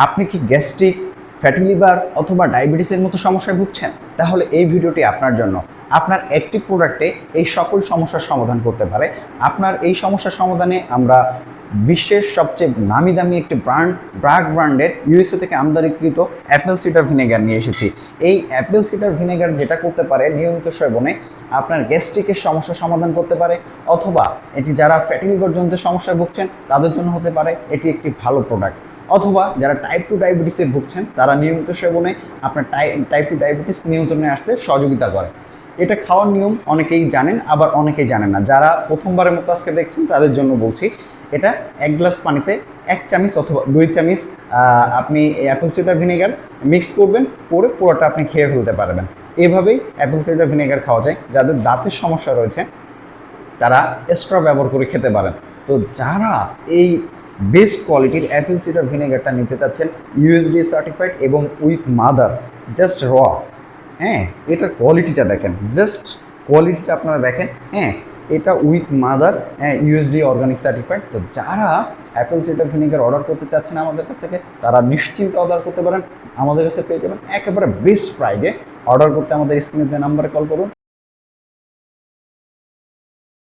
আপনি কি gastric, fatty liver অথবা ডায়াবেটিসের মতো সমস্যায় ভুগছেন? তাহলে এই ভিডিওটি আপনার জন্য। আপনার একটি প্রোডাক্টে এই সকল সমস্যার সমাধান করতে পারে। আপনার এই সমস্যার সমাধানে আমরা বিশ্বের সবচেয়ে নামি দামি একটি ব্রাগ ব্র্যান্ডের ইউএসএ থেকে আমদানিকৃত অ্যাপেল সিডার ভিনেগার নিয়ে এসেছি। এই অ্যাপেল সিডার ভিনেগার যেটা করতে পারে, নিয়মিত সেবনে আপনার গ্যাস্ট্রিকের সমস্যা সমাধান করতে পারে, অথবা এটি যারা ফ্যাটি লিভার জনিত সমস্যায় ভুগছেন তাদের জন্য হতে পারে এটি একটি ভালো প্রোডাক্ট। অথবা যারা টাইপ 2 ডায়াবেটিসে ভুগছেন তারা নিয়মিত সেবনে আপনার টাইপ 2 ডায়াবেটিস নিয়ন্ত্রণে আসতে সহযোগিতা করে। এটা খাওয়ার নিয়ম অনেকেই জানেন, আবার অনেকেই জানেন না। যারা প্রথমবারের মতো আজকে দেখছেন তাদের জন্য বলছি, এটা 1 গ্লাস পানিতে 1 চামচ অথবা 2 চামচ আপনি অ্যাপেল সিডার ভিনেগার মিক্স করবেন, করে পুরোটা আপনি খেয়ে ফেলতে পারবেন। এভাবেই অ্যাপেল সিডার ভিনেগার খাওয়া যায়। যাদের দাঁতের সমস্যা রয়েছে তারা স্ট্র ব্যবহার করে খেতে পারেন। তো যারা এই বেস্ট কোয়ালিটির অ্যাপেল সিডার ভিনেগারটা নিতে চাচ্ছেন, ইউএসডি সার্টিফাইড এবং উইথ মাদার, জাস্ট র, হ্যাঁ, এটার কোয়ালিটিটা দেখেন, জাস্ট কোয়ালিটিটা আপনারা দেখেন। হ্যাঁ, এটা with mother, USD organic certified. তো যারা অ্যাপেল সিডার ভিনেগার অর্ডার করতে চাচ্ছেন আমাদের কাছ থেকে, তারা নিশ্চিন্তে অর্ডার করতে পারেন। আমাদের কাছে পেয়ে যাবেন একেবারে বেস্ট প্রাইজে। অর্ডার করতে আমাদের স্ক্রিনে নাম্বারে কল করুন।